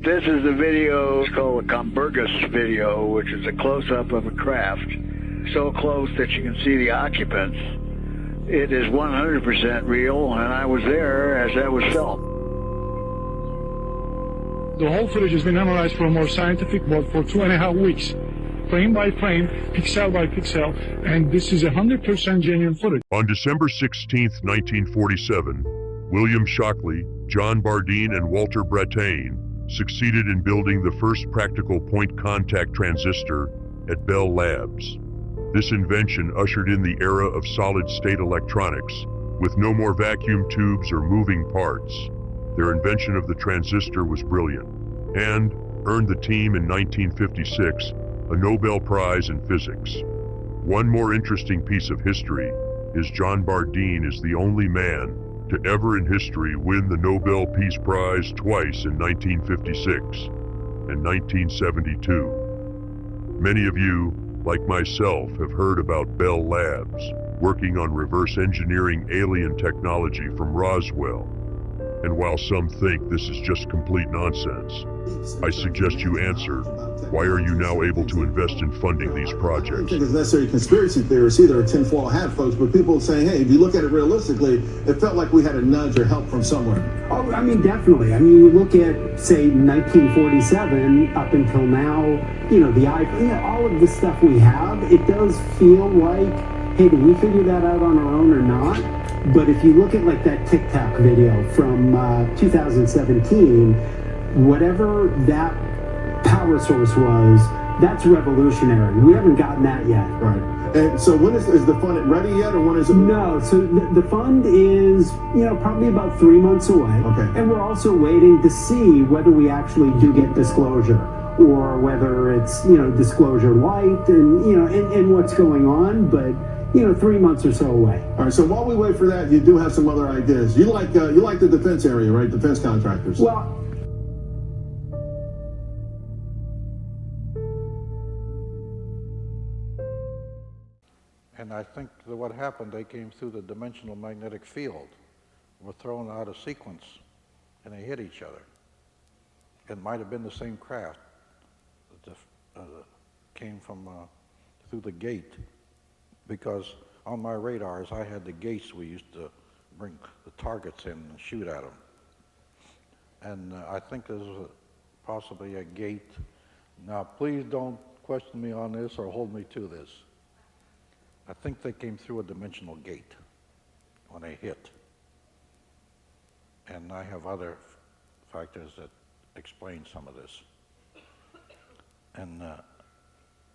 This is a video, it's called a Convergus video, which is a close-up of a craft, so close that you can see the occupants. It is 100% real, and I was there as that was filmed. The whole footage has been analyzed for a more scientific mode for 2.5 weeks, frame by frame, pixel by pixel, and this is 100% genuine footage. On December 16, 1947, William Shockley, John Bardeen, and Walter Brattain succeeded in building the first practical point contact transistor at Bell Labs. This invention ushered in the era of solid-state electronics, with no more vacuum tubes or moving parts. Their invention of the transistor was brilliant, and earned the team in 1956 a Nobel Prize in Physics. One more interesting piece of history is John Bardeen is the only man to ever in history win the Nobel Peace Prize twice in 1956 and 1972. Many of you, like myself, have heard about Bell Labs, working on reverse engineering alien technology from Roswell. And while some think this is just complete nonsense, I suggest you answer, why are you now able to invest in funding these projects? I don't think it's necessarily conspiracy theorists either, or tinfoil hat folks, but people saying, hey, if you look at it realistically, it felt like we had a nudge or help from somewhere. Oh, I mean, definitely. I mean, you look at, say, 1947 up until now, all of the stuff we have, it does feel like, hey, did we figure that out on our own or not? But if you look at like that Tic Tac video from 2017, whatever that power source was, that's revolutionary. We haven't gotten that yet. Right. And so when is the fund ready yet, or when is it? No, so the fund is, probably about 3 months away. Okay. And we're also waiting to see whether we actually do get disclosure, or whether it's, disclosure light and what's going on, but 3 months or so away. All right, so while we wait for that, you do have some other ideas. You like the defense area, right? Defense contractors. Well, and I think that what happened, they came through the dimensional magnetic field, were thrown out of sequence, and they hit each other. It might have been the same craft that came from through the gate, because on my radars I had the gates we used to bring the targets in and shoot at them. And I think there's possibly a gate. Now please don't question me on this or hold me to this. I think they came through a dimensional gate when they hit. And I have other factors that explain some of this. And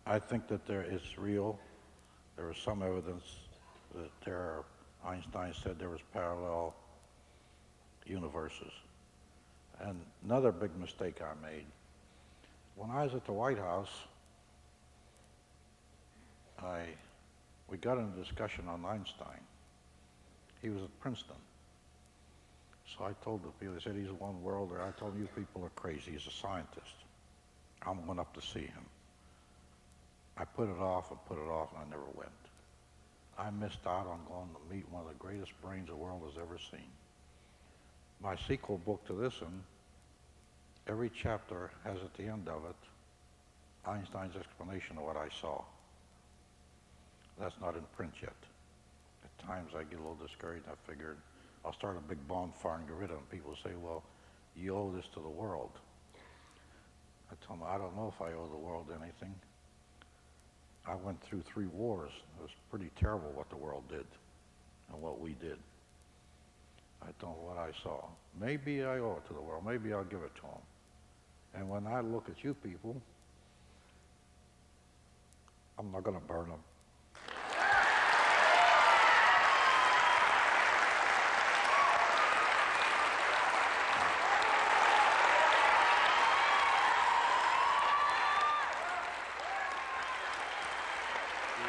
I think that there is real. There is some evidence that Einstein said there was parallel universes. And another big mistake I made, when I was at the White House, we got in a discussion on Einstein. He was at Princeton. So I told the people, they said he's a one-worlder. I told them, you people are crazy, he's a scientist. I'm going up to see him. I put it off and put it off, and I never went. I missed out on going to meet one of the greatest brains the world has ever seen. My sequel book to this one, every chapter has at the end of it Einstein's explanation of what I saw. That's not in print yet. At times I get a little discouraged. I figured I'll start a big bonfire and get rid of them. People say, well, you owe this to the world. I tell them, I don't know if I owe the world anything. I went through 3 wars. It was pretty terrible what the world did and what we did. I don't know what I saw. Maybe I owe it to the world. Maybe I'll give it to them. And when I look at you people, I'm not going to burn them.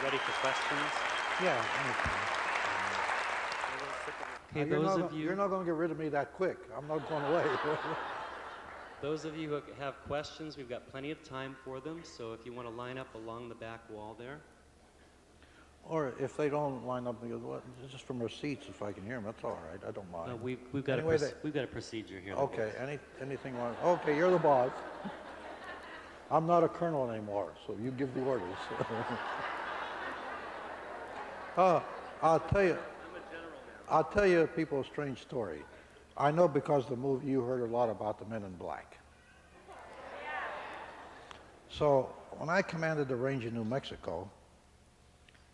Ready for questions? Yeah. Okay, You're not going to get rid of me that quick. I'm not going away. Those of you who have questions, we've got plenty of time for them. So if you want to line up along the back wall there. Or if they don't line up, they go, well, just from their seats, if I can hear them, that's all right. I don't mind. We've got Anyway, we've got a procedure here. Okay, anything on, okay, you're the boss. I'm not a colonel anymore, so you give the orders. I'll tell you, people, a strange story. I know because the movie, you heard a lot about the Men in Black. So when I commanded the range in New Mexico,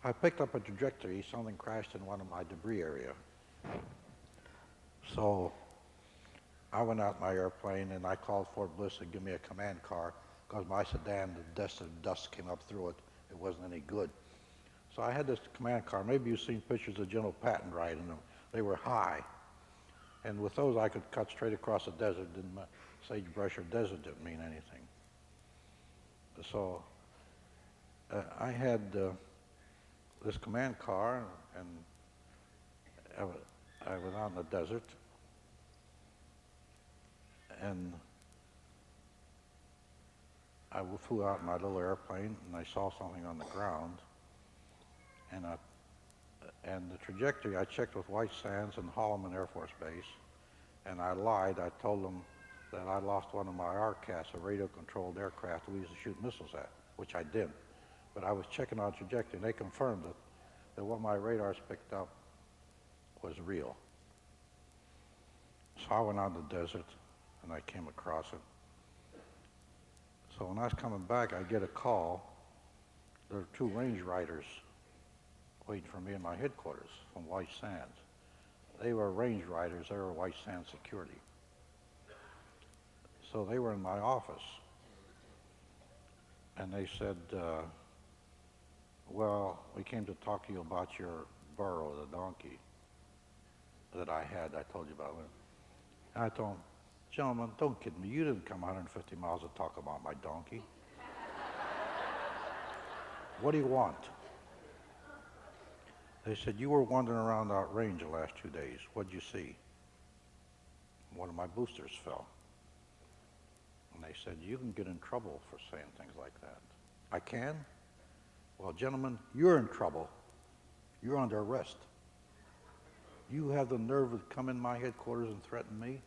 I picked up a trajectory, something crashed in one of my debris area. So I went out in my airplane and I called Fort Bliss to give me a command car because my sedan, the dust came up through it. It wasn't any good. So I had this command car. Maybe you've seen pictures of General Patton riding them. They were high. And with those, I could cut straight across the desert. Sagebrush or desert didn't mean anything. So I had this command car, and I was out in the desert, and I flew out in my little airplane, and I saw something on the ground, and the trajectory, I checked with White Sands and Holloman Air Force Base, and I lied. I told them that I lost one of my RCAS, a radio-controlled aircraft we used to shoot missiles at, which I did. But I was checking on trajectory, and they confirmed it, that what my radars picked up was real. So I went out in the desert, and I came across it. So when I was coming back, I get a call. There were two range riders waiting for me in my headquarters from White Sands. They were range riders. They were White Sands security. So they were in my office. And they said, well, we came to talk to you about your burro, the donkey that I had. I told you about it. And I told them, gentlemen, don't kid me. You didn't come 150 miles to talk about my donkey. What do you want? They said, you were wandering around that range the last 2 days. What'd you see? One of my boosters fell. And they said, you can get in trouble for saying things like that. I can? Well, gentlemen, you're in trouble. You're under arrest. You have the nerve to come in my headquarters and threaten me?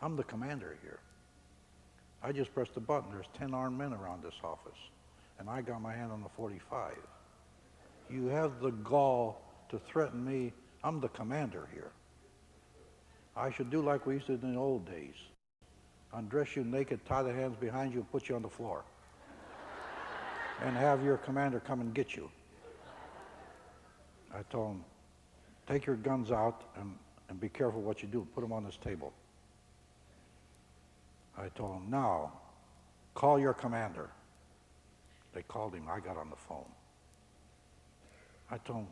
I'm the commander here. I just pressed a button. There's 10 armed men around this office. And I got my hand on the 45. You have the gall to threaten me. I'm the commander here. I should do like we used to do in the old days. Undress you naked, tie the hands behind you, and put you on the floor. And have your commander come and get you. I told him, take your guns out and be careful what you do. Put them on this table. I told him, now, call your commander. They called him. I got on the phone. I told him,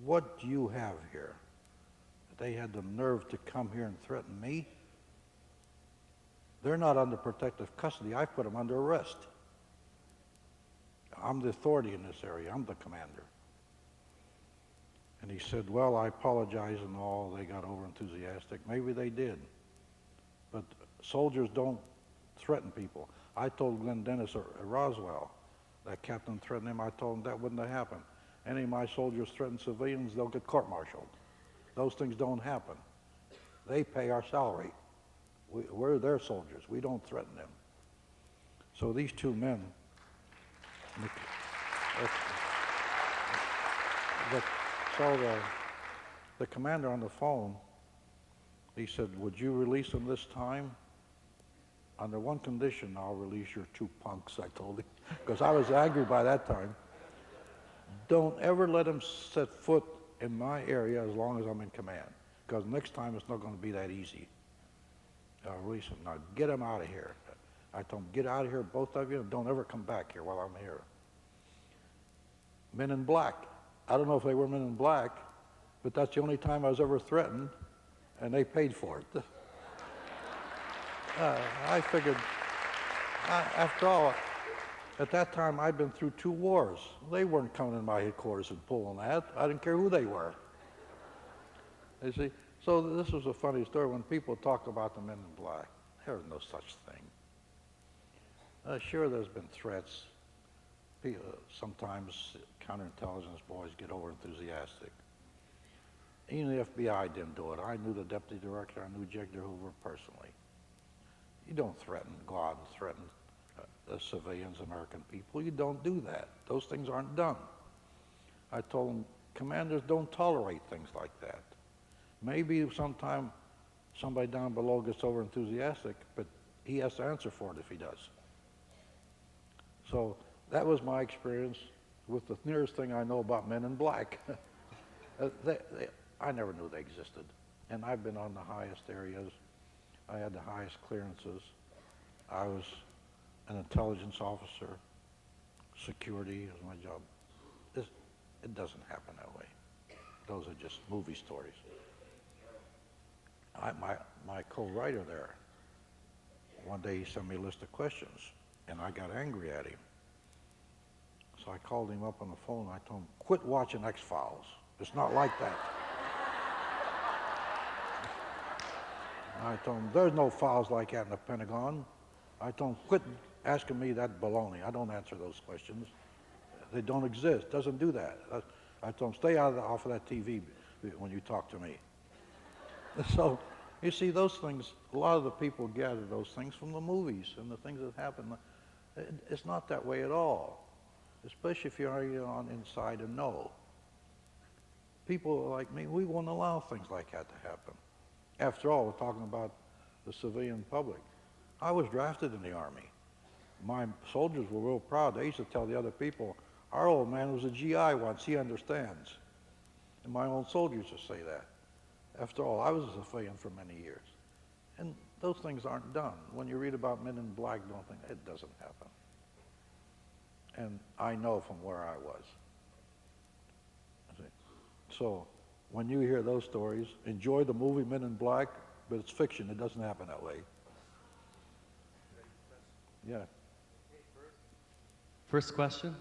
what do you have here? They had the nerve to come here and threaten me? They're not under protective custody. I put them under arrest. I'm the authority in this area. I'm the commander. And he said, well, I apologize and all. They got over-enthusiastic. Maybe they did. But soldiers don't threaten people. I told Glenn Dennis at Roswell, that captain threatened him. I told him that wouldn't have happened. Any of my soldiers threaten civilians, they'll get court-martialed. Those things don't happen. They pay our salary. We're their soldiers. We don't threaten them. So these two men, the commander on the phone, he said, would you release them this time? Under one condition, I'll release your two punks, I told him, because I was angry by that time. Don't ever let them set foot in my area as long as I'm in command, because next time it's not going to be that easy. Release them. Now get them out of here. I told them, get out of here, both of you, and don't ever come back here while I'm here. Men in Black. I don't know if they were Men in Black, but that's the only time I was ever threatened, and they paid for it. I figured, after all, at that time I'd been through 2 wars. They weren't coming in my headquarters and pulling that. I didn't care who they were. You see? So this was a funny story. When people talk about the Men in Black, there's no such thing. Sure, there's been threats, sometimes counterintelligence boys get over-enthusiastic. Even the FBI didn't do it. I knew the deputy director, I knew J. Edgar Hoover personally. You don't go out and threaten the civilians, American people. You don't do that. Those things aren't done. I told them, commanders don't tolerate things like that. Maybe sometime somebody down below gets over-enthusiastic, but he has to answer for it if he does. So that was my experience with the nearest thing I know about Men in Black. I never knew they existed. And I've been on the highest areas. I had the highest clearances. I was an intelligence officer. Security is my job. It doesn't happen that way. Those are just movie stories. My co-writer there, one day he sent me a list of questions, and I got angry at him. So I called him up on the phone, and I told him, quit watching X-Files. It's not like that. I told him, there's no files like that in the Pentagon. I told him, quit asking me that baloney. I don't answer those questions. They don't exist. Doesn't do that. I told him, stay off of that TV when you talk to me. So, you see, those things, a lot of the people gather those things from the movies and the things that happen. It's not that way at all, especially if you're on inside and know. People like me, we won't allow things like that to happen. After all, we're talking about the civilian public. I was drafted in the Army. My soldiers were real proud. They used to tell the other people, our old man was a GI once, he understands. And my own soldiers used to say that. After all, I was a civilian for many years. And those things aren't done. When you read about Men in Black, don't think, it doesn't happen. And I know from where I was. So, when you hear those stories, enjoy the movie Men in Black, but it's fiction. It doesn't happen that way. Yeah. First question.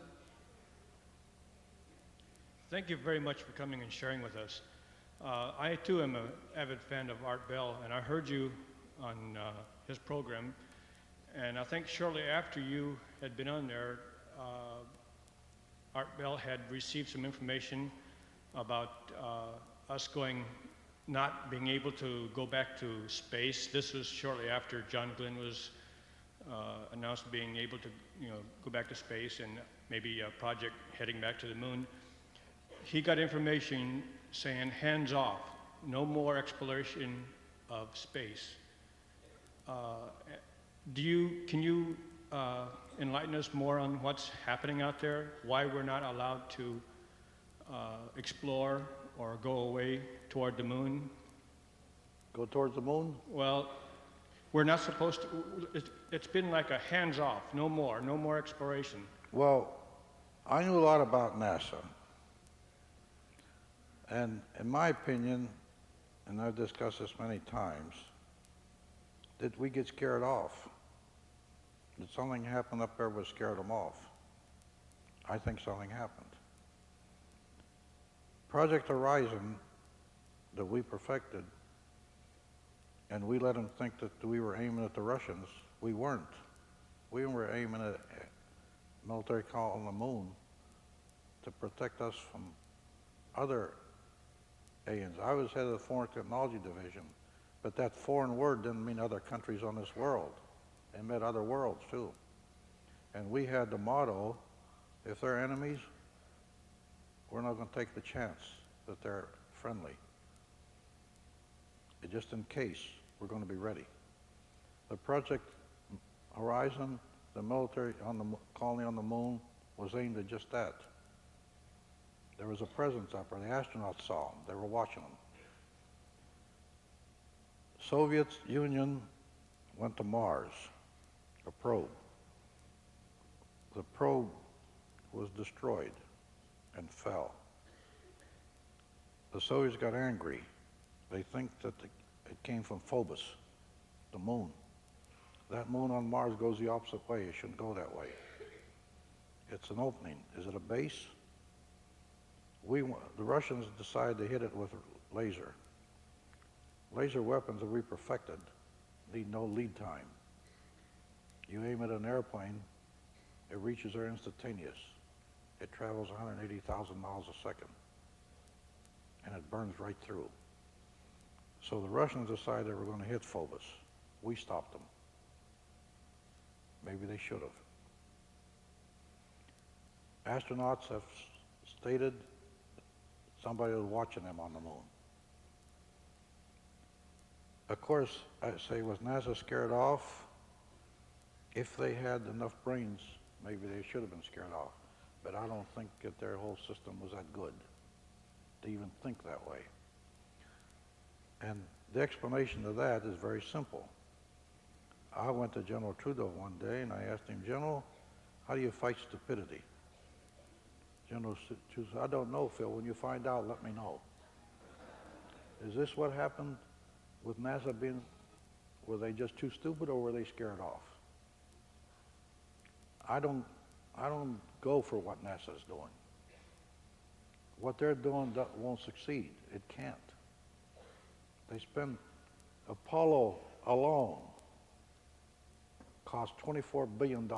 Thank you very much for coming and sharing with us. I too am an avid fan of Art Bell, and I heard you on his program, and I think shortly after you had been on there, Art Bell had received some information about us not being able to go back to space. This was shortly after John Glenn was announced being able to, go back to space and maybe a project heading back to the moon. He got information saying hands off, no more exploration of space. Can you enlighten us more on what's happening out there? Why we're not allowed to explore or go away toward the moon? Go towards the moon? Well, we're not supposed to. It's been like a hands off, no more exploration. Well, I knew a lot about NASA. And in my opinion, and I've discussed this many times, did we get scared off? Did something happen up there that scared them off? I think something happened. Project Horizon that we perfected, and we let them think that we were aiming at the Russians. We weren't. We were aiming at military colony on the moon to protect us from other aliens. I was head of the Foreign Technology Division, but that foreign word didn't mean other countries on this world. It meant other worlds too. And we had the motto, if they're enemies, we're not going to take the chance that they're friendly. Just in case, we're going to be ready. The Project Horizon, the military on the colony on the moon, was aimed at just that. There was a presence up there. The astronauts saw them. They were watching them. Soviet Union went to Mars, a probe. The probe was destroyed and fell. The Soviets got angry. They think that it came from Phobos, the moon. That moon on Mars goes the opposite way. It shouldn't go that way. It's an opening. Is it a base? The Russians decided to hit it with laser. Laser weapons that we perfected need no lead time. You aim at an airplane, it reaches there instantaneous. It travels 180,000 miles a second, and it burns right through. So the Russians decided they were going to hit Phobos. We stopped them. Maybe they should have. Astronauts have stated somebody was watching them on the moon. Of course, I say, was NASA scared off? If they had enough brains, maybe they should have been scared off. But I don't think that their whole system was that good to even think that way. And the explanation of that is very simple. I went to General Trudeau one day and I asked him, General, how do you fight stupidity? General Trudeau said, I don't know, Phil. When you find out, let me know. Is this what happened with NASA being, were they just too stupid or were they scared off? I don't go for what NASA's doing. What they're doing won't succeed. It can't. They spend, Apollo alone cost $24 billion.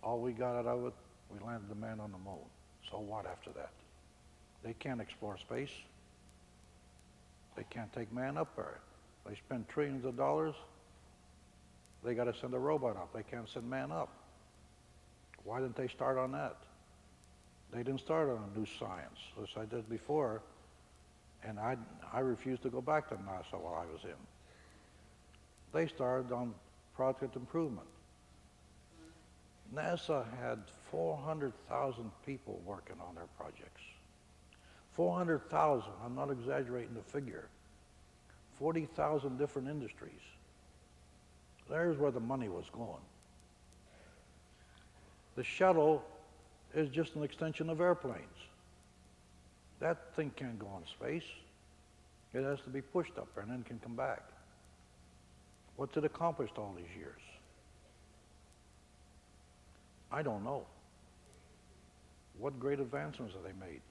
All we got out of it, we landed the man on the moon. So what after that? They can't explore space. They can't take man up there. They spend trillions of dollars. They got to send a robot up. They can't send man up. Why didn't they start on that? They didn't start on a new science, as I did before, and I refused to go back to NASA while I was in. They started on project improvement. NASA had 400,000 people working on their projects. 400,000, I'm not exaggerating the figure. 40,000 different industries. There's where the money was going. The shuttle is just an extension of airplanes. That thing can't go in space. It has to be pushed up there and then can come back. What's it accomplished all these years? I don't know. What great advancements have they made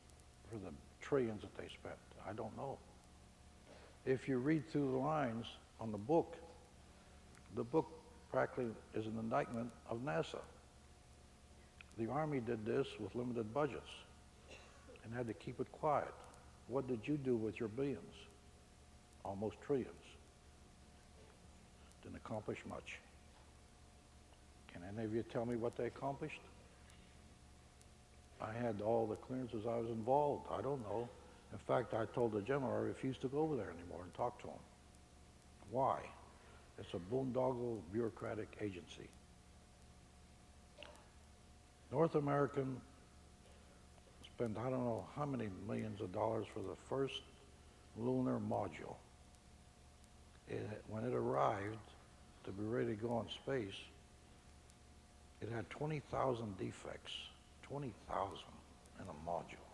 for the trillions that they spent? I don't know. If you read through the lines on the book practically is an indictment of NASA. The Army did this with limited budgets and had to keep it quiet. What did you do with your billions? Almost trillions. Didn't accomplish much. Can any of you tell me what they accomplished? I had all the clearances I was involved. I don't know. In fact, I told the general I refused to go over there anymore and talk to him. Why? It's a boondoggle bureaucratic agency. North American spent I don't know how many millions of dollars for the first lunar module. When it arrived to be ready to go in space, it had 20,000 defects, 20,000 in a module.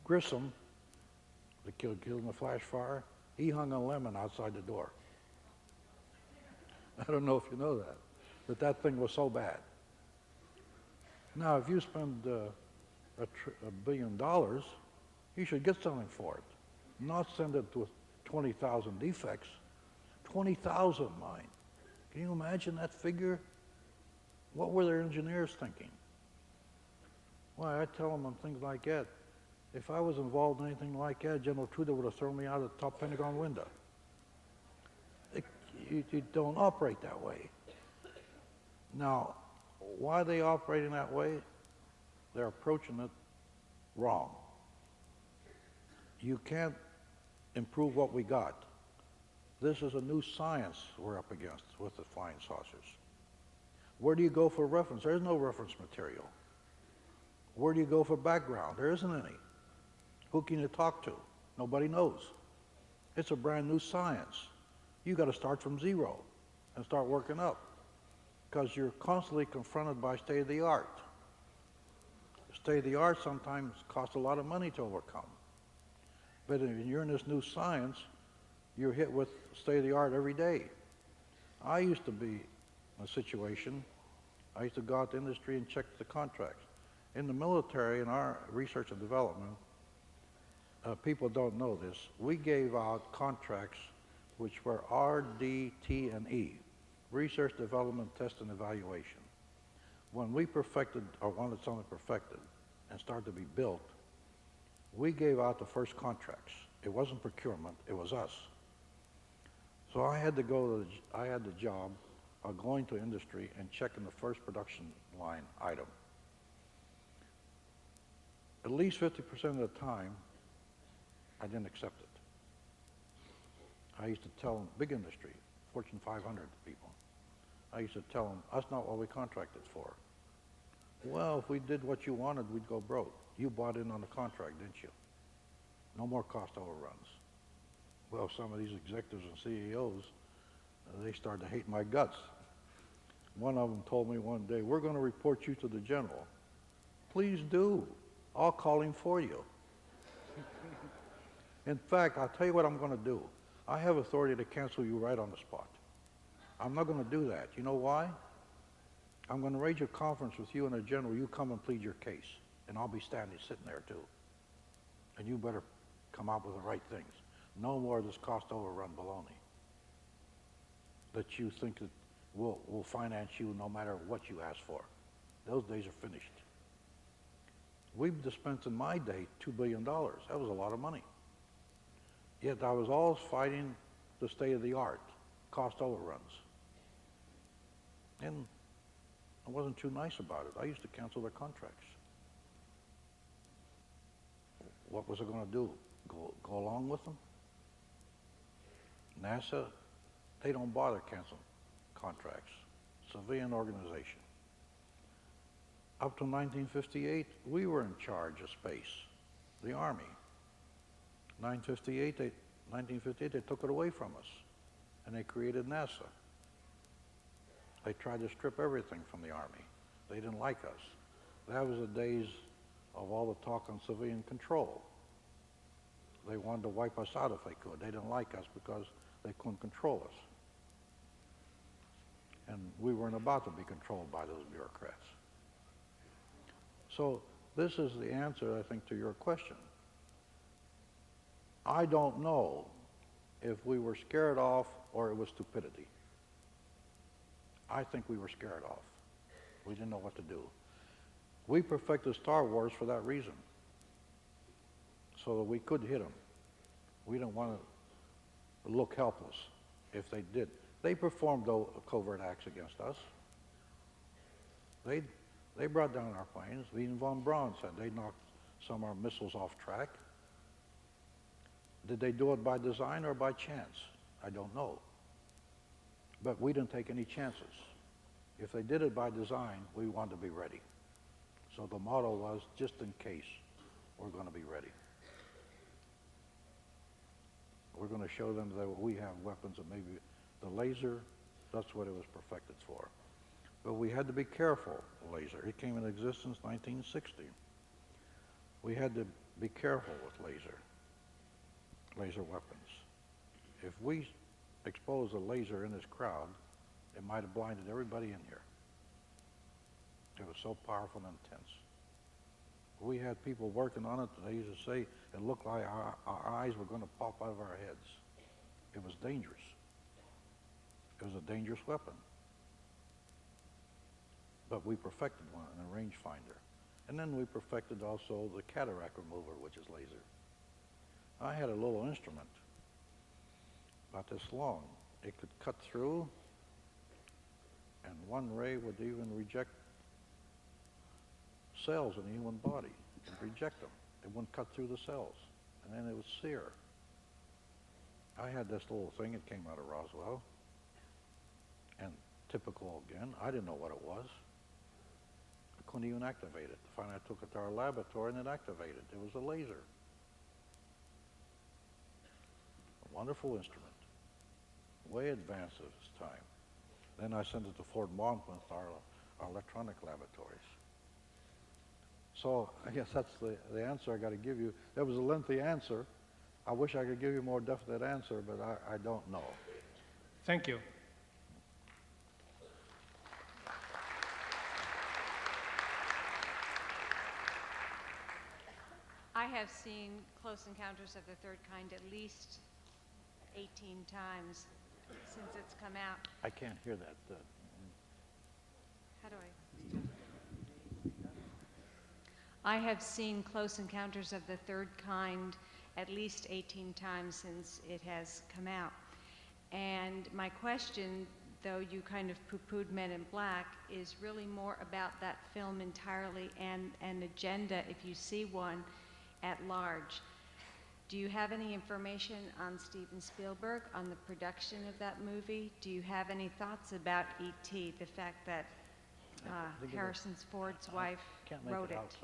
Grissom, the killed in the flash fire, he hung a lemon outside the door. I don't know if you know that, but that thing was so bad. Now, if you spend $1 billion, you should get something for it. Not send it with 20,000 defects. 20,000, mind. Can you imagine that figure? What were their engineers thinking? Why, I tell them on things like that, if I was involved in anything like that, General Trudeau would have thrown me out of the top Pentagon window. You don't operate that way. Now, why are they operating that way? They're approaching it wrong. You can't improve what we got. This is a new science we're up against with the flying saucers. Where do you go for reference? There's no reference material. Where do you go for background? There isn't any. Who can you talk to? Nobody knows. It's a brand new science. You got to start from zero and start working up because you're constantly confronted by state-of-the-art. State-of-the-art sometimes costs a lot of money to overcome. But when you're in this new science, you're hit with state-of-the-art every day. I used to be in a situation, I used to go out to industry and check the contracts. In the military, in our research and development, people don't know this, we gave out contracts which were R, D, T, and E, research, development, test, and evaluation. when we perfected, or wanted something perfected, and started to be built, we gave out the first contracts. It wasn't procurement, it was us. So I had to go to I had the job of going to industry and checking the first production line item. At least 50% of the time, I didn't accept it. I used to tell them, big industry, Fortune 500 people, I used to tell them, that's not what we contracted for. Well, if we did what you wanted, we'd go broke. You bought in on the contract, didn't you? No more cost overruns. Well, some of these executives and CEOs, they started to hate my guts. One of them told me one day, we're going to report you to the general. Please do. I'll call him for you. In fact, I'll tell you what I'm going to do. I have authority to cancel you right on the spot. I'm not going to do that. You know why? I'm going to arrange a conference with you and the general. You come and plead your case, and I'll be standing sitting there too. And you better come out with the right things. No more of this cost overrun baloney that you think that we'll finance you no matter what you ask for. Those days are finished. We've dispensed in my day $2 billion. That was a lot of money. Yet I was always fighting the state of the art, cost overruns. And I wasn't too nice about it. I used to cancel their contracts. What was I going to do? Go along with them? NASA, they don't bother canceling contracts. Civilian organization. Up to 1958, we were in charge of space, the Army. 1958, they took it away from us, and they created NASA. They tried to strip everything from the Army. They didn't like us. That was the days of all the talk on civilian control. They wanted to wipe us out if they could. They didn't like us because they couldn't control us. And we weren't about to be controlled by those bureaucrats. So this is the answer, I think, to your question. I don't know if we were scared off or it was stupidity. I think we were scared off. We didn't know what to do. We perfected Star Wars for that reason, so that we could hit them. We didn't want to look helpless if they did. They performed covert acts against us. They brought down our planes. Wien von Braun said they knocked some of our missiles off track. Did they do it by design or by chance? I don't know. But we didn't take any chances. If they did it by design, we wanted to be ready. So the motto was, just in case, we're going to be ready. We're going to show them that we have weapons, and maybe the laser, that's what it was perfected for. But we had to be careful, the laser. It came into existence 1960. We had to be careful with laser weapons. If we exposed a laser in this crowd, it might have blinded everybody in here. It was so powerful and intense. We had people working on it, and they used to say it looked like our eyes were going to pop out of our heads. It was dangerous. It was a dangerous weapon. But we perfected one, a rangefinder. And then we perfected also the cataract remover, which is laser. I had a little instrument, about this long. It could cut through, and one ray would even reject cells in the human body. It would reject them. It wouldn't cut through the cells, and then it would sear. I had this little thing. It came out of Roswell, and typical again, I didn't know what it was. I couldn't even activate it. Finally, I took it to our laboratory, and it activated. It was a laser. A wonderful instrument, way advanced at its time. Then I sent it to Fort Monmouth, our electronic laboratories. So I guess that's the answer I got to give you. That was a lengthy answer. I wish I could give you a more definite answer, but I don't know. Thank you. I have seen Close Encounters of the Third Kind at least 18 times since it's come out. I can't hear that. How do I? I have seen Close Encounters of the Third Kind at least 18 times since it has come out. And my question, though you kind of poo-pooed Men in Black, is really more about that film entirely and an agenda, if you see one, at large. Do you have any information on Steven Spielberg, on the production of that movie? Do you have any thoughts about E.T., the fact that Harrison Ford's wife wrote it? She's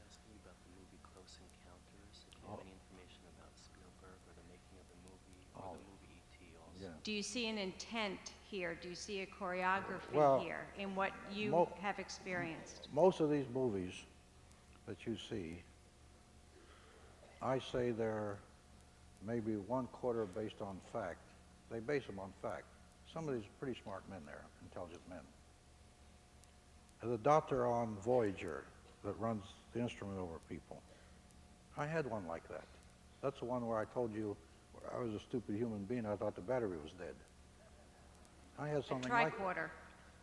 asking about the movie Close Encounters. If you have any information about Spielberg or the making of the movie, or the movie E.T. also. Do you see an intent here? Do you see a choreography here in what you have experienced? Most of these movies that you see, I say they're maybe 1/4 based on fact. They base them on fact. Some of these pretty smart men there, intelligent men. The doctor on Voyager that runs the instrument over people, I had one like that. That's the one where I told you I was a stupid human being. I thought the battery was dead. I had something like that.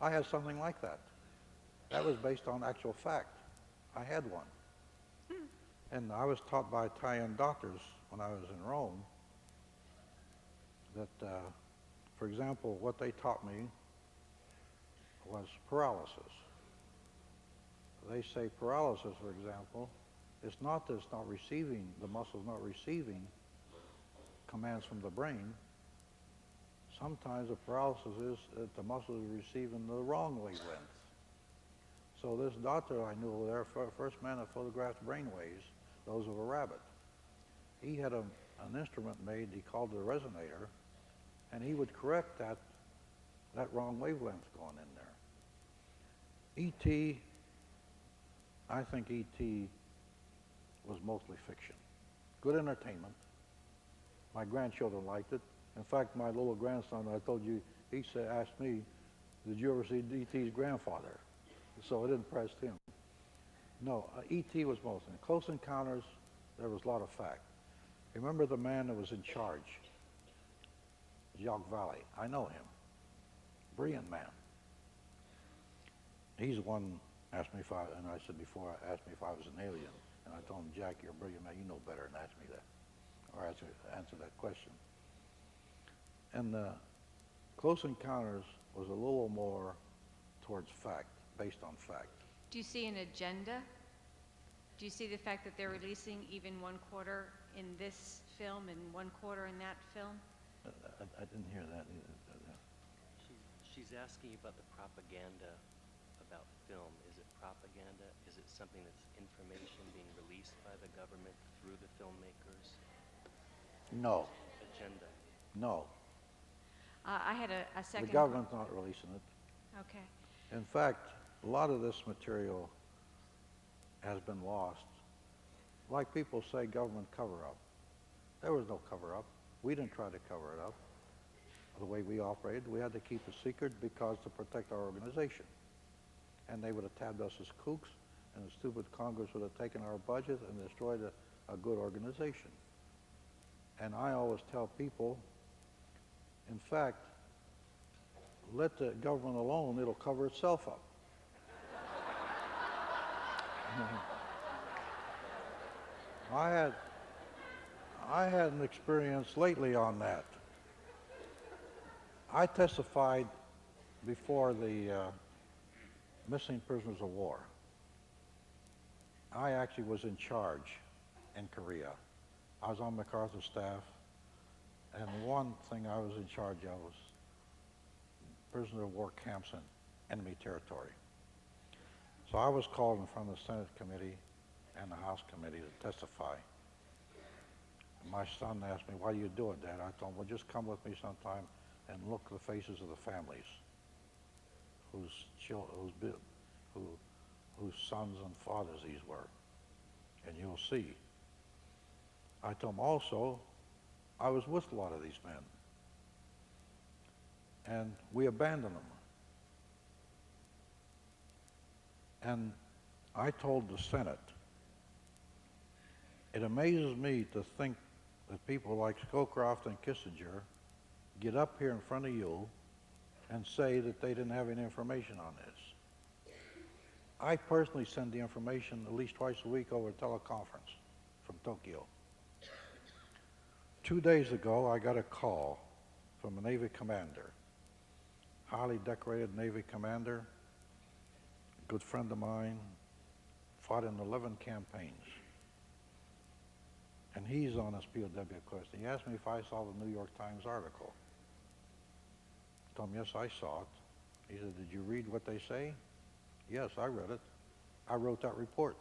I had something like that. That was based on actual fact. I had one. And I was taught by Italian doctors when I was in Rome that, for example, what they taught me was paralysis. They say paralysis, for example, it's not that it's not receiving, the muscle's not receiving commands from the brain. Sometimes the paralysis is that the muscle is receiving the wrong wavelength. So this doctor I knew over there, first man that photographed brain waves, those of a rabbit. He had an instrument made, he called it a resonator, and he would correct that wrong wavelength going in there. E.T., I think E.T. was mostly fiction. Good entertainment. My grandchildren liked it. In fact, my little grandson, I told you, he asked me, did you ever see E.T.'s grandfather? So it impressed him. No, E.T. was mostly. In Close Encounters, there was a lot of fact. Remember the man that was in charge? Jacques Vallée. I know him. Brilliant man. He's the one asked me if I, and I said before, asked me if I was an alien. And I told him, Jack, you're a brilliant man. You know better than ask me that, or answer that question. And Close Encounters was a little more towards fact, based on fact. Do you see an agenda? Do you see the fact that they're releasing even 1/4 in this film and 1/4 in that film? I didn't hear that either. She's asking about the propaganda about film. Is it propaganda? Is it something that's information being released by the government through the filmmakers? No. Agenda? No. I had a second. The government's not releasing it. Okay. In fact, a lot of this material has been lost. Like people say, government cover-up. There was no cover-up. We didn't try to cover it up. The way we operated, we had to keep it secret because to protect our organization. And they would have tabbed us as kooks, and the stupid Congress would have taken our budget and destroyed a good organization. And I always tell people, in fact, let the government alone, it'll cover itself up. I had an experience lately on that. I testified before the missing prisoners of war. I actually was in charge in Korea. I was on MacArthur's staff, and one thing I was in charge of was prisoner of war camps in enemy territory. So I was called in front of the Senate committee and the House committee to testify. My son asked me, why are you doing that? I told him, well, just come with me sometime and look at the faces of the families whose sons and fathers these were, and you'll see. I told him also, I was with a lot of these men, and we abandoned them. And I told the Senate, it amazes me to think that people like Scowcroft and Kissinger get up here in front of you and say that they didn't have any information on this. I personally send the information at least twice a week over teleconference from Tokyo. 2 days ago, I got a call from a Navy commander, highly decorated Navy commander, a good friend of mine, fought in 11 campaigns. And he's on his POW question. He asked me if I saw the New York Times article. I told him, yes, I saw it. He said, did you read what they say? Yes, I read it. I wrote that report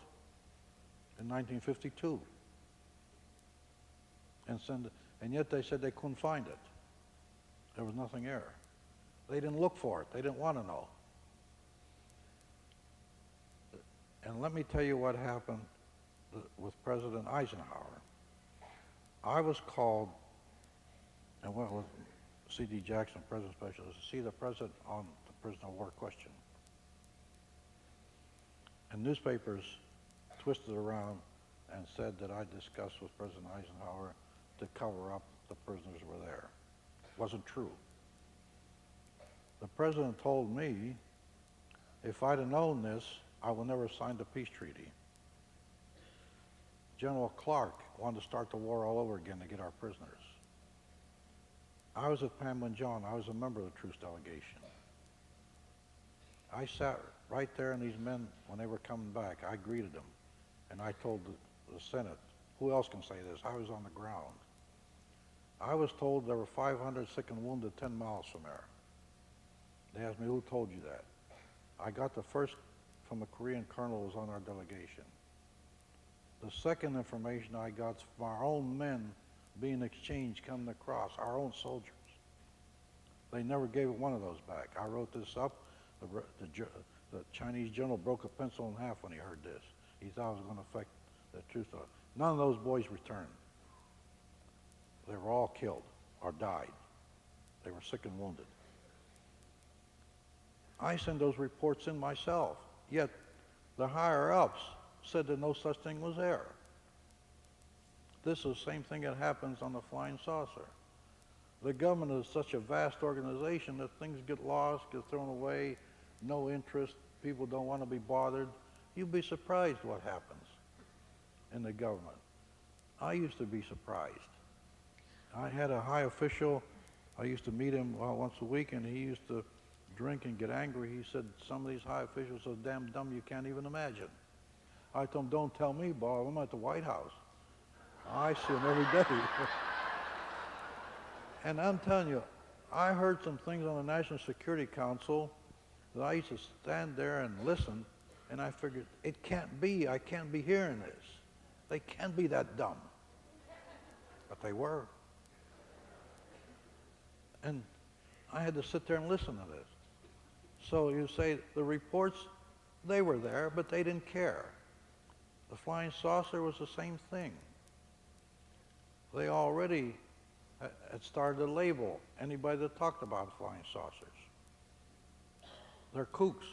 in 1952. And yet they said they couldn't find it. There was nothing there. They didn't look for it. They didn't want to know. And let me tell you what happened with President Eisenhower. I was called, and went with C.D. Jackson, President Specialist, to see the President on the prisoner of war question. And newspapers twisted around and said that I discussed with President Eisenhower to cover up the prisoners were there. Wasn't true. The President told me, if I'd have known this, I would never have signed the peace treaty. General Clark wanted to start the war all over again to get our prisoners. I was at Panmunjom. I was a member of the truce delegation. I sat right there, and these men, when they were coming back, I greeted them, and I told the Senate, who else can say this? I was on the ground. I was told there were 500 sick and wounded 10 miles from there. They asked me, who told you that? I got the first from a Korean colonel who was on our delegation. The second information I got from our own men being exchanged coming across, our own soldiers. They never gave one of those back. I wrote this up. The Chinese general broke a pencil in half when he heard this. He thought it was going to affect the truth of it. None of those boys returned. They were all killed or died. They were sick and wounded. I sent those reports in myself, yet the higher-ups said that no such thing was there. This is the same thing that happens on the flying saucer. The government is such a vast organization that things get lost, get thrown away, no interest, people don't want to be bothered. You'd be surprised what happens in the government. I used to be surprised. I had a high official, I used to meet him once a week, and he used to drink and get angry. He said, some of these high officials are so damn dumb you can't even imagine. I told him, don't tell me, Bob, I'm at the White House. I see him every day. And I'm telling you, I heard some things on the National Security Council that I used to stand there and listen, and I figured, it can't be, I can't be hearing this. They can't be that dumb. But they were. And I had to sit there and listen to this. So you say the reports, they were there, but they didn't care. The flying saucer was the same thing. They already had started to label anybody that talked about flying saucers. They're kooks.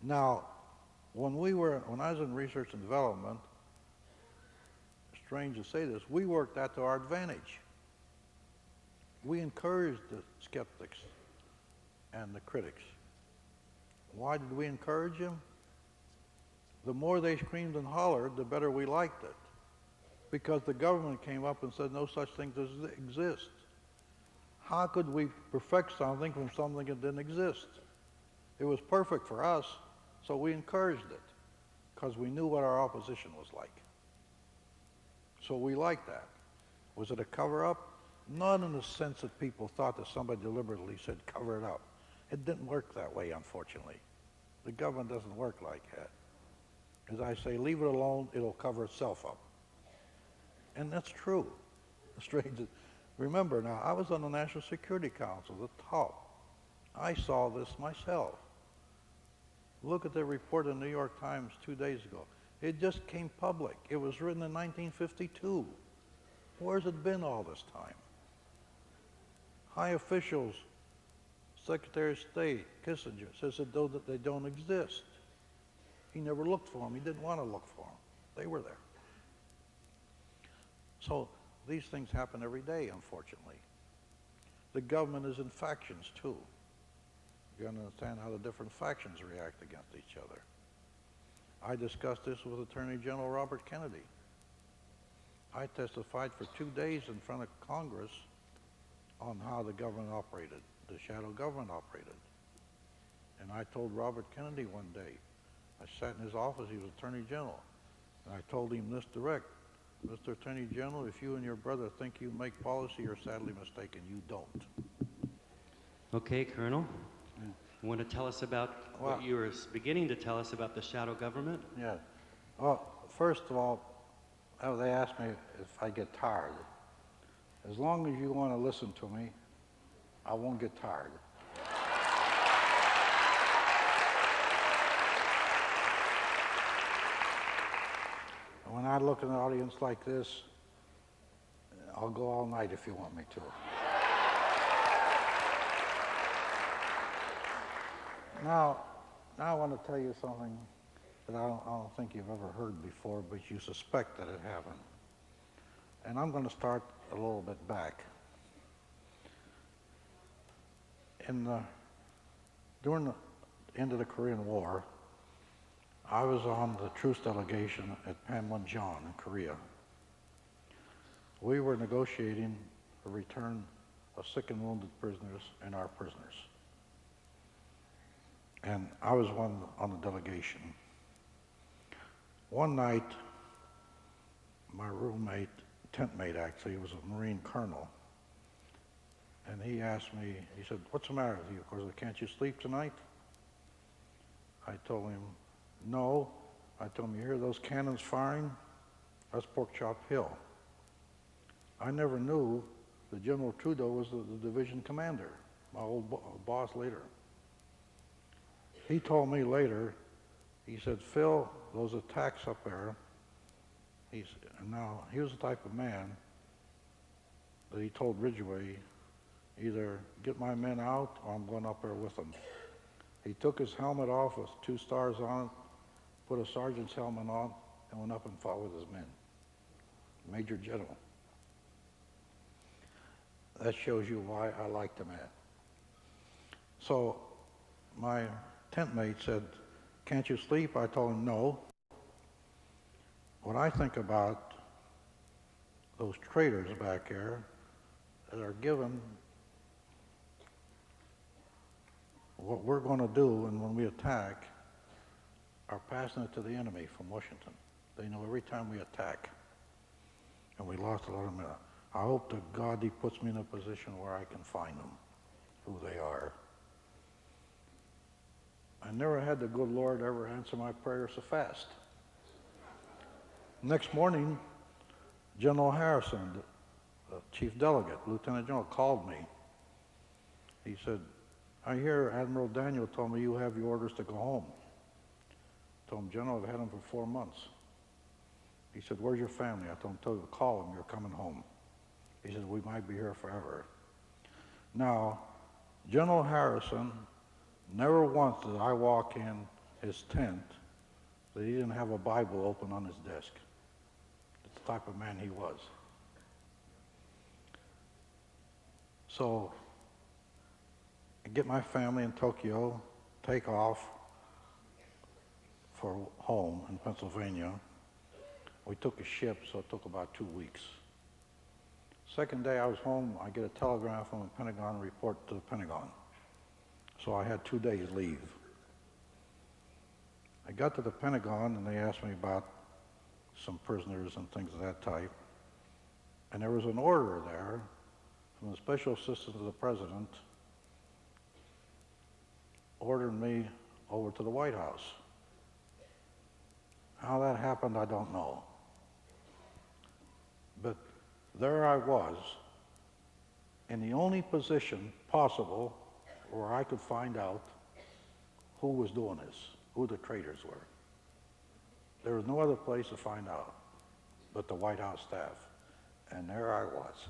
Now, when I was in research and development, strange to say this, we worked that to our advantage. We encouraged the skeptics and the critics. Why did we encourage them? The more they screamed and hollered, the better we liked it. Because the government came up and said no such thing does exist. How could we perfect something from something that didn't exist? It was perfect for us, so we encouraged it, because we knew what our opposition was like. So we liked that. Was it a cover-up? Not in the sense that people thought that somebody deliberately said cover it up. It didn't work that way, unfortunately. The government doesn't work like that. As I say, leave it alone, it'll cover itself up. And that's true. Strange. Remember now, I was on the National Security Council, the top. I saw this myself. Look at the report in the New York Times 2 days ago. It just came public. It was written in 1952. Where's it been all this time? High officials, Secretary of State, Kissinger, says that they don't exist. He never looked for them. He didn't want to look for them. They were there. So these things happen every day, unfortunately. The government is in factions, too. You understand how the different factions react against each other. I discussed this with Attorney General Robert Kennedy. I testified for 2 days in front of Congress on how the government operated, the shadow government operated. And I told Robert Kennedy one day, I sat in his office, he was Attorney General, and I told him this direct, Mr. Attorney General, if you and your brother think you make policy, you're sadly mistaken, you don't. Okay, Colonel. You want to tell us about what you were beginning to tell us about the shadow government? Yeah. Well, first of all, they asked me if I get tired. As long as you want to listen to me, I won't get tired. When I look at an audience like this, I'll go all night if you want me to. Now I want to tell you something that I don't think you've ever heard before, but you suspect that it happened. And I'm going to start a little bit back. During the end of the Korean War, I was on the truce delegation at Panmunjom in Korea. We were negotiating the return of sick and wounded prisoners and our prisoners. And I was one on the delegation. One night, my roommate, tent mate actually, he was a Marine colonel, and he asked me, he said, "What's the matter with you, Corso? Can't you sleep tonight?" I told him, "No." I told him, "You hear those cannons firing? That's Pork Chop Hill." I never knew that General Trudeau was the division commander, my old boss later. He told me later, he said, "Phil, those attacks up there," now he was the type of man that he told Ridgway, either get my men out or I'm going up there with them. He took his helmet off with 2 stars on it, put a sergeant's helmet on, and went up and fought with his men. Major General. That shows you why I liked the man. So my tent mate said, "Can't you sleep?" I told him, "No. What I think about those traitors back there that are given what we're going to do, and when we attack, are passing it to the enemy from Washington. They know every time we attack, and we lost a lot of men. I hope to God he puts me in a position where I can find them, who they are." I never had the good Lord ever answer my prayer so fast. Next morning, General Harrison, the chief delegate, Lieutenant General, called me. He said, "I hear Admiral Daniel told me you have your orders to go home." I told him, "General, I've had them for 4 months." He said, "Where's your family?" I told him, "Call them, you're coming home." He said, "We might be here forever." Now, General Harrison, never once did I walk in his tent that he didn't have a Bible open on his desk. It's the type of man he was. So, I get my family in Tokyo, take off for home in Pennsylvania. We took a ship, so it took about 2 weeks. Second day I was home, I get a telegram from the Pentagon, report to the Pentagon. So I had 2 days leave. I got to the Pentagon and they asked me about some prisoners and things of that type. And there was an order there from the Special Assistant to the President ordering me over to the White House. How that happened, I don't know. But there I was in the only position possible where I could find out who was doing this, who the traitors were. There was no other place to find out but the White House staff. And there I was.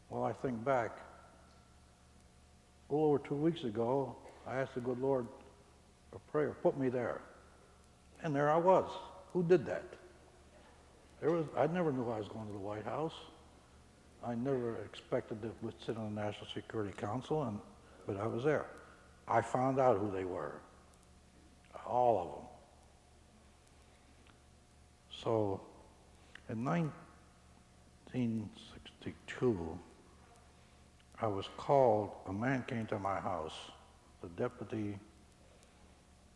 Well, I think back, a little over 2 weeks ago, I asked the good Lord a prayer, put me there. And there I was. Who did that? I never knew I was going to the White House. I never expected to sit on the National Security Council, but I was there. I found out who they were, all of them. So in 1962, I was called, a man came to my house, the deputy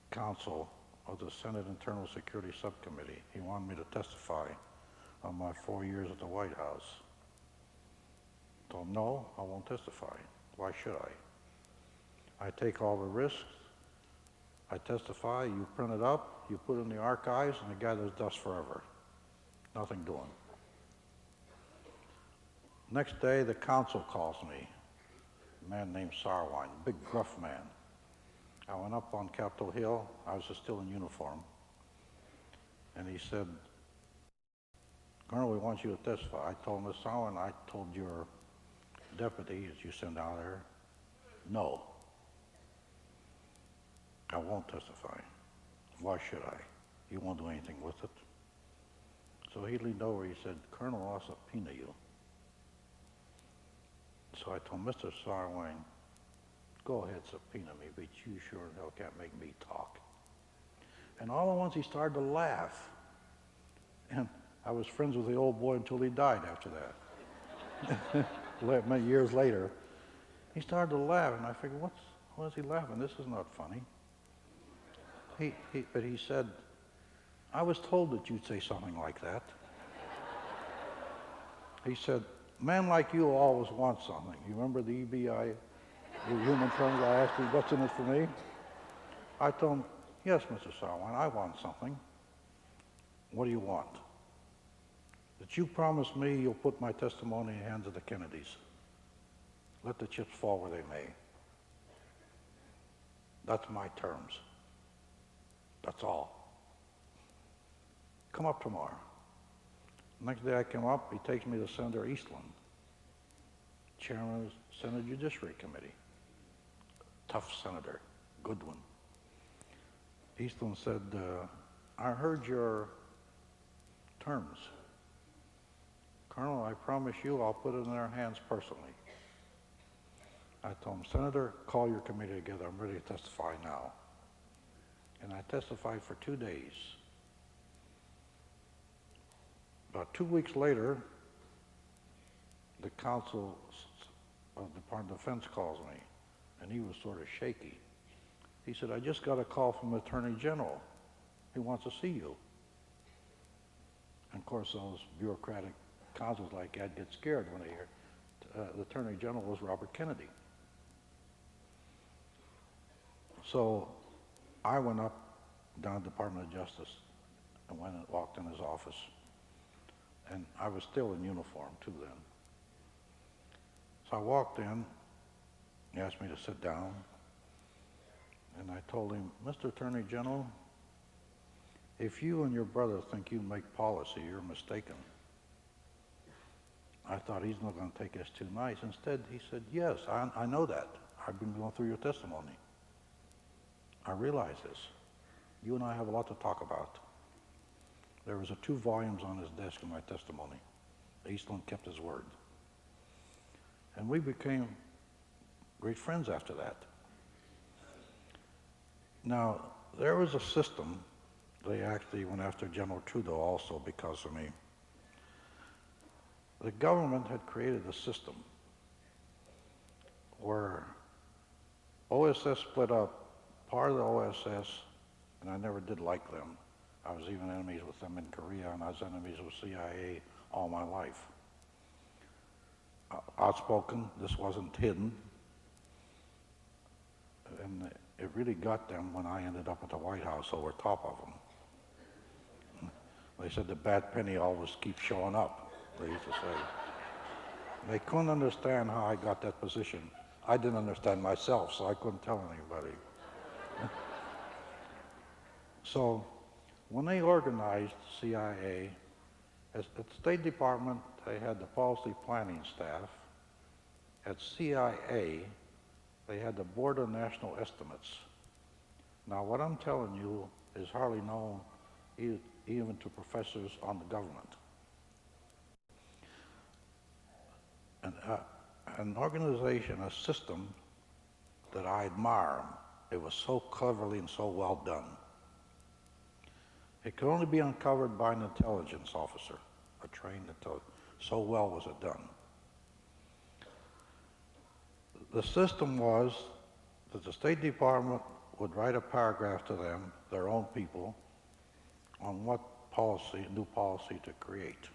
counsel of the Senate Internal Security Subcommittee. He wanted me to testify on my 4 years at the White House. I told him, no, I won't testify. Why should I? I take all the risks, I testify, you print it up, you put it in the archives, and it gathers dust forever. Nothing doing. Next day, the counsel calls me, a man named Sarwine, big gruff man. I went up on Capitol Hill, I was still in uniform, and he said, Colonel, we want you to testify. I told Ms. Sarwine, I told your deputy that you sent out there, no. I won't testify. Why should I? You won't do anything with it. So he leaned over, he said, Colonel, I'll subpoena you. So I told Mr. Sarwine, go ahead, subpoena me, but you sure as hell can't make me talk. And all at once he started to laugh. And I was friends with the old boy until he died after that. Many years later, he started to laugh, and I figured, what is he laughing? This is not funny. But he said, I was told that you'd say something like that. He said, man like you always wants something. You remember the EBI, the human terms? I asked you, what's in it for me? I told him, yes, Mr. Sarwine, I want something. What do you want? That you promise me you'll put my testimony in the hands of the Kennedys. Let the chips fall where they may. That's my terms. That's all. Come up tomorrow. Next day I come up, he takes me to Senator Eastland, chairman of the Senate Judiciary Committee. Tough senator, good one. Eastland said, I heard your terms. Colonel, I promise you I'll put it in their hands personally. I told him, Senator, call your committee together. I'm ready to testify now. And I testified for 2 days. About 2 weeks later, the counsel of the Department of Defense calls me, and he was sort of shaky. He said, I just got a call from the Attorney General. He wants to see you. And of course, those bureaucratic counsels like that get scared when they hear the Attorney General was Robert Kennedy. So I went up down to the Department of Justice and went and walked in his office. And I was still in uniform too then. So I walked in, he asked me to sit down, and I told him, Mr. Attorney General, if you and your brother think you make policy, you're mistaken. I thought he's not going to take us too nice. Instead, he said, yes, I know that. I've been going through your testimony. I realize this. You and I have a lot to talk about. There was 2 volumes on his desk in my testimony. Eastland kept his word. And we became great friends after that. Now, there was a system. They actually went after General Trudeau also because of me. The government had created a system where OSS split up. Part of the OSS, and I never did like them. I was even enemies with them in Korea, and I was enemies with CIA all my life. Outspoken, this wasn't hidden. And it really got them when I ended up at the White House over top of them. They said the bad penny always keeps showing up, they used to say. They couldn't understand how I got that position. I didn't understand myself, so I couldn't tell anybody. So when they organized CIA, at the State Department, they had the policy planning staff. At CIA, they had the Board of National Estimates. Now, what I'm telling you is hardly known even to professors on the government. An organization, a system that I admire them. It was so cleverly and so well done. It could only be uncovered by an intelligence officer, a trained intelligence. So well was it done. The system was that the State Department would write a paragraph to them, their own people, on what policy, new policy to create.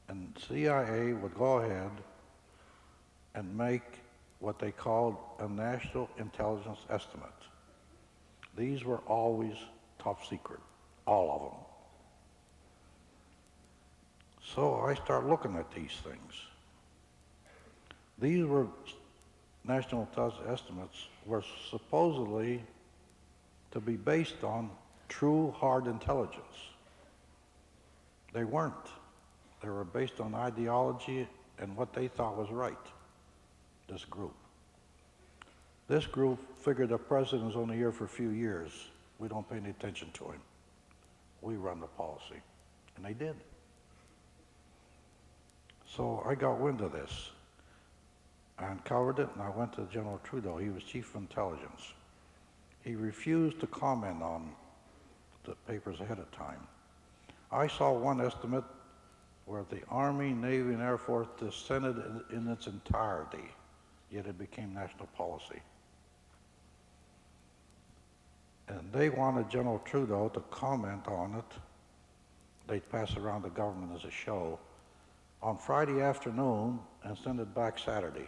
And CIA would go ahead and make what they called a national intelligence estimate. These were always top secret, all of them. So I start looking at these things. These were national intelligence estimates were supposedly to be based on true hard intelligence. They weren't. They were based on ideology and what they thought was right, this group. This group figured the president was only here for a few years. We don't pay any attention to him. We run the policy. And they did. So I got wind of this. I uncovered it and I went to General Trudeau. He was chief of intelligence. He refused to comment on the papers ahead of time. I saw one estimate where the Army, Navy, and Air Force dissented in its entirety, yet it became national policy. And they wanted General Trudeau to comment on it. They'd pass it around the government as a show on Friday afternoon and send it back Saturday.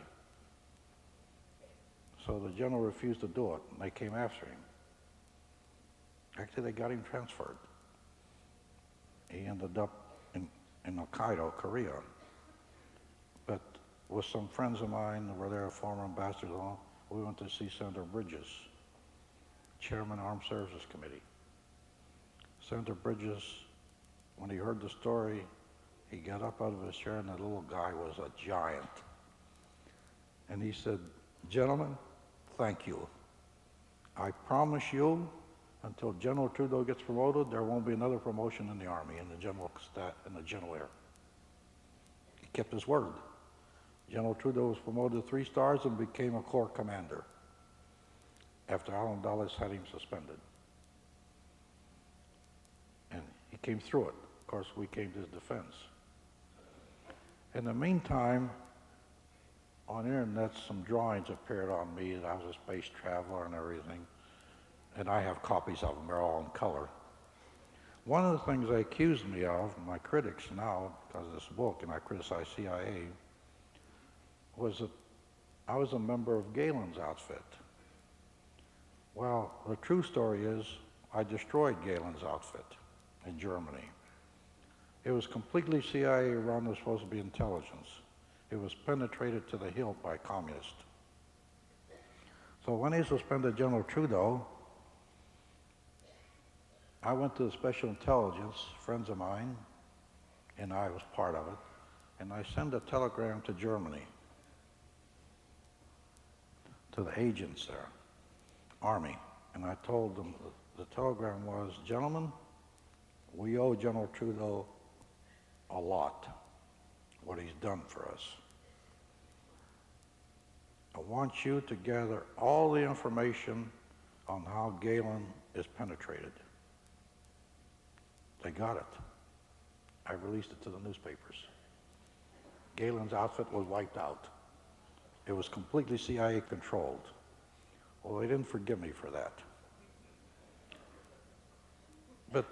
So the general refused to do it, and they came after him. Actually, they got him transferred. He ended up in Hokkaido, Korea. But with some friends of mine who were there, former ambassadors, we went to see Senator Bridges, Chairman Armed Services Committee. Senator Bridges, when he heard the story, he got up out of his chair, and the little guy was a giant. And he said, "Gentlemen, thank you. I promise you, until General Trudeau gets promoted, there won't be another promotion in the Army, in the general air." He kept his word. General Trudeau was promoted to 3 stars and became a corps commander after Allen Dulles had him suspended. And he came through it. Of course, we came to his defense. In the meantime, on the internet, some drawings appeared on me that I was a space traveler and everything, and I have copies of them. They're all in color. One of the things they accused me of, my critics now, because of this book, and I criticize CIA, was that I was a member of Galen's outfit. Well, the true story is I destroyed Galen's outfit in Germany. It was completely CIA run. It was supposed to be intelligence. It was penetrated to the hilt by communists. So when he suspended General Trudeau, I went to the Special Intelligence, friends of mine, and I was part of it, and I sent a telegram to Germany, to the agents there, Army, and I told them, the telegram was, "Gentlemen, we owe General Trudeau a lot, what he's done for us. I want you to gather all the information on how Galen is penetrated." They got it. I released it to the newspapers. Galen's outfit was wiped out. It was completely CIA controlled. Well, they didn't forgive me for that. But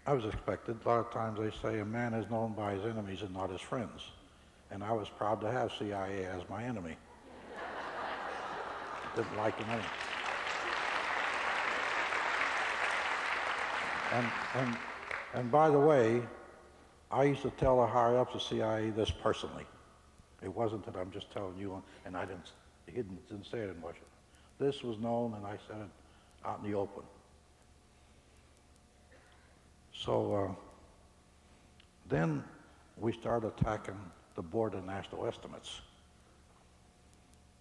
I was expected. A lot of times they say a man is known by his enemies and not his friends. And I was proud to have CIA as my enemy. Didn't like him any. And by the way, I used to tell the higher ups of CIA this personally. It wasn't that I'm just telling you, and I didn't say it in Washington. This was known, and I said it out in the open. So then we started attacking the Board of National Estimates,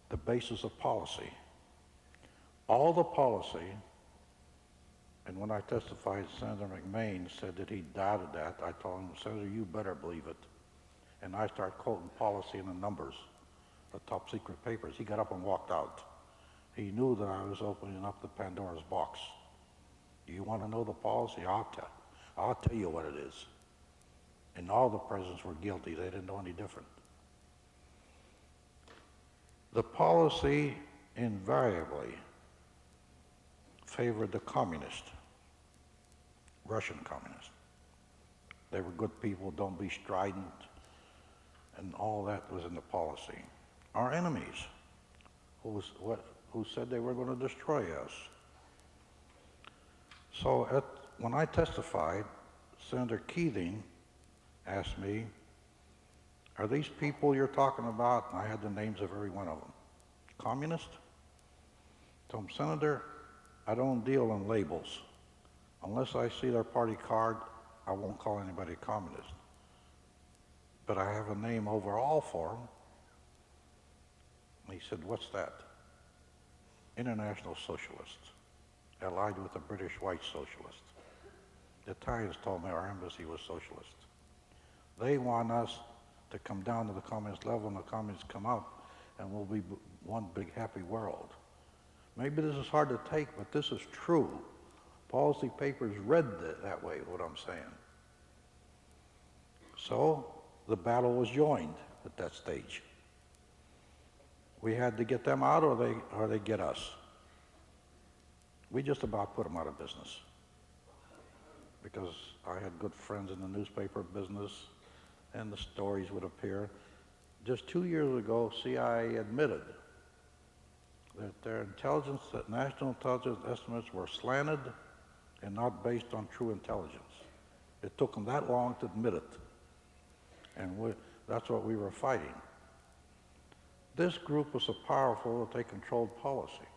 the basis of policy. All the policy, and when I testified, Senator McMain said that he doubted that. I told him, "Senator, you better believe it." And I start quoting policy and the numbers. the top secret papers. He got up and walked out. He knew that I was opening up the Pandora's box. You want to know the policy? I'll tell you what it is. And all the presidents were guilty. They didn't know any different. The policy invariably favored the communist, Russian communist. They were good people, don't be strident, and all that was in the policy. Our enemies, who said they were going to destroy us. So when I testified, Senator Keating asked me, are these people you're talking about? And I had the names of every one of them. Communist? I told him, Senator, I don't deal in labels. Unless I see their party card, I won't call anybody communist. But I have a name overall for them. And he said, what's that? International Socialists, allied with the British white socialists. The Italians told me our embassy was socialist. They want us to come down to the communist level, and the communists come up, and we'll be one big happy world. Maybe this is hard to take, but this is true. Policy papers read that way, what I'm saying. So the battle was joined at that stage. We had to get them out, or they get us. We just about put them out of business, because I had good friends in the newspaper business, and the stories would appear. Just 2 years ago, CIA admitted that their intelligence, that national intelligence estimates were slanted and not based on true intelligence. It took them that long to admit it, and that's what we were fighting. This group was so powerful that they controlled policy.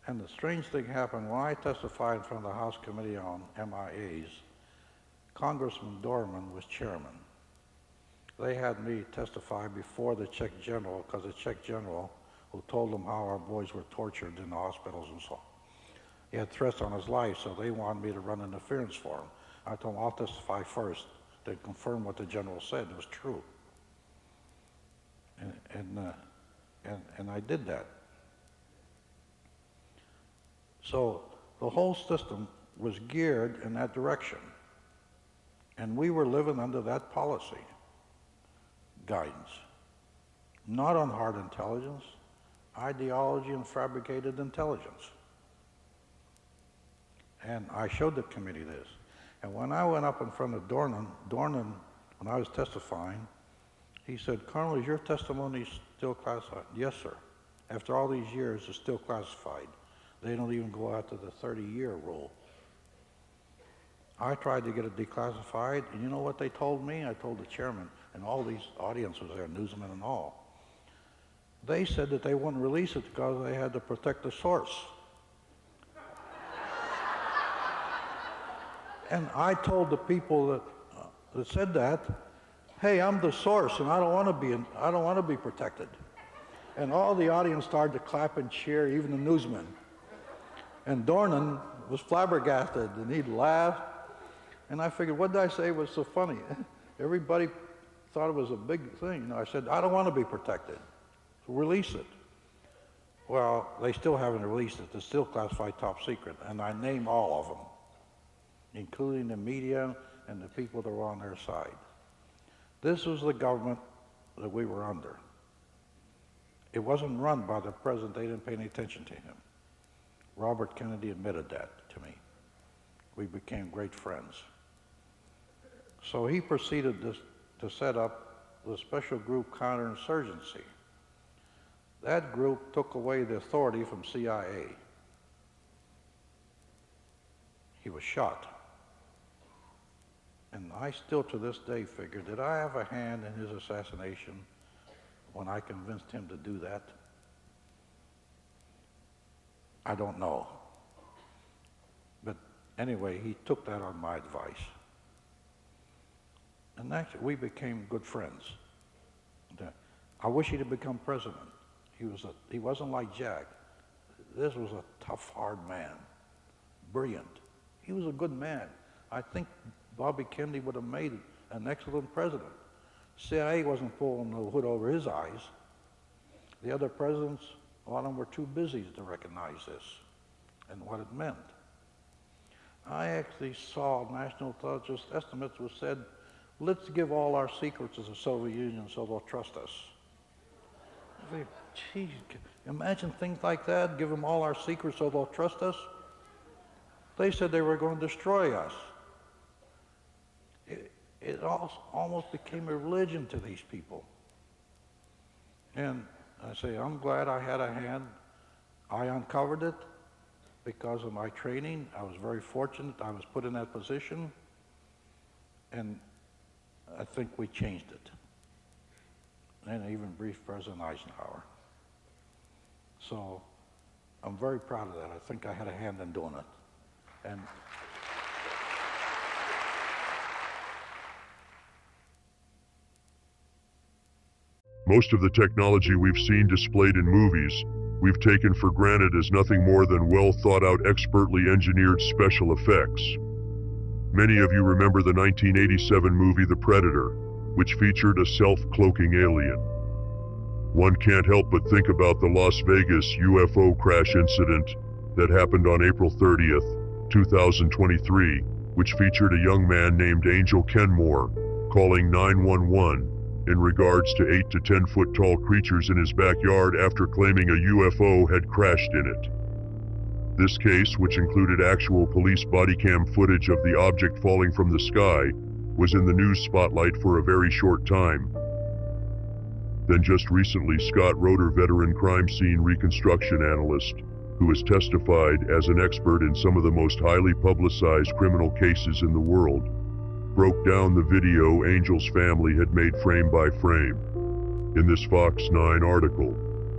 And the strange thing happened when I testified in front of the House Committee on MIAs. Congressman Dorman was chairman. They had me testify before the Czech general, because the Czech general, who told them how our boys were tortured in the hospitals and so on, he had threats on his life, so they wanted me to run interference for him. I told him I'll testify first to confirm what the general said was true. And I did that. So the whole system was geared in that direction. And we were living under that policy guidance. Not on hard intelligence, ideology and fabricated intelligence. And I showed the committee this. And when I went up in front of Dornan, when I was testifying, he said, Colonel, is your testimony still classified? Yes, sir. After all these years, it's still classified. They don't even go after the 30-year rule. I tried to get it declassified, and you know what they told me? I told the chairman, and all these audience was there, newsmen and all. They said that they wouldn't release it because they had to protect the source. And I told the people that said that, hey, I'm the source, and I don't want to be protected. And all the audience started to clap and cheer, even the newsmen. And Dornan was flabbergasted, and he laughed. And I figured, what did I say was so funny? Everybody thought it was a big thing. You know, I said, I don't want to be protected, so release it. Well, they still haven't released it. It's still classified top secret, and I name all of them, including the media and the people that were on their side. This was the government that we were under. It wasn't run by the president. They didn't pay any attention to him. Robert Kennedy admitted that to me. We became great friends. So he proceeded to set up the Special Group Counterinsurgency. That group took away the authority from CIA. He was shot. And I still to this day figure, did I have a hand in his assassination when I convinced him to do that? I don't know. But anyway, he took that on my advice. And actually, we became good friends. I wish he'd have become president. He wasn't like Jack. This was a tough, hard man. Brilliant. He was a good man. I think Bobby Kennedy would have made an excellent president. CIA wasn't pulling the hood over his eyes. The other presidents, a lot of them were too busy to recognize this and what it meant. I actually saw national intelligence estimates which said, let's give all our secrets to the Soviet Union so they'll trust us. I think, geez, imagine things like that, give them all our secrets so they'll trust us. They said they were going to destroy us. It almost became a religion to these people. And I say, I'm glad I had a hand. I uncovered it because of my training. I was very fortunate. I was put in that position. And I think we changed it. And I even briefed President Eisenhower. So I'm very proud of that. I think I had a hand in doing it. And most of the technology we've seen displayed in movies, we've taken for granted as nothing more than well-thought-out, expertly engineered special effects. Many of you remember the 1987 movie The Predator, which featured a self-cloaking alien. One can't help but think about the Las Vegas UFO crash incident that happened on April 30th, 2023, which featured a young man named Angel Kenmore calling 911 in regards to 8 to 10 foot tall creatures in his backyard after claiming a UFO had crashed in it. This case, which included actual police body cam footage of the object falling from the sky, was in the news spotlight for a very short time. Then just recently, Scott Roeder, veteran crime scene reconstruction analyst, who has testified as an expert in some of the most highly publicized criminal cases in the world, broke down the video Angel's family had made frame by frame. In this Fox 9 article,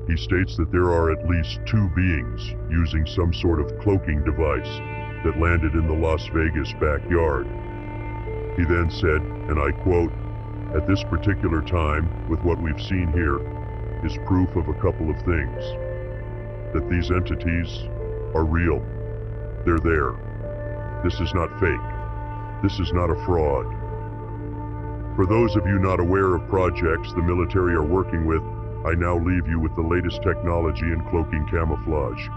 he states that there are at least 2 beings using some sort of cloaking device that landed in the Las Vegas backyard. He then said, and I quote, "At this particular time, with what we've seen here, is proof of a couple of things. That these entities are real. They're there. This is not fake. This is not a fraud." For those of you not aware of projects the military are working with, I now leave you with the latest technology in cloaking camouflage.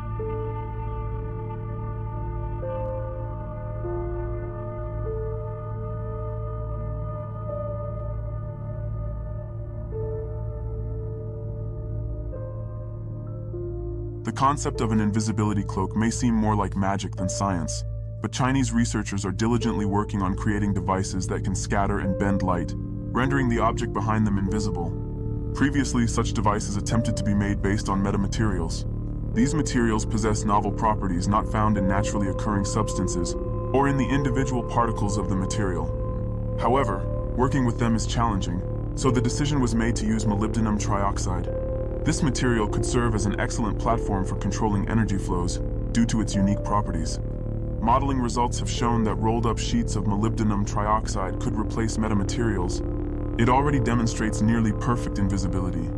The concept of an invisibility cloak may seem more like magic than science, but Chinese researchers are diligently working on creating devices that can scatter and bend light, rendering the object behind them invisible. Previously, such devices attempted to be made based on metamaterials. These materials possess novel properties not found in naturally occurring substances or in the individual particles of the material. However, working with them is challenging, so the decision was made to use molybdenum trioxide. This material could serve as an excellent platform for controlling energy flows due to its unique properties. Modeling results have shown that rolled-up sheets of molybdenum trioxide could replace metamaterials. It already demonstrates nearly perfect invisibility.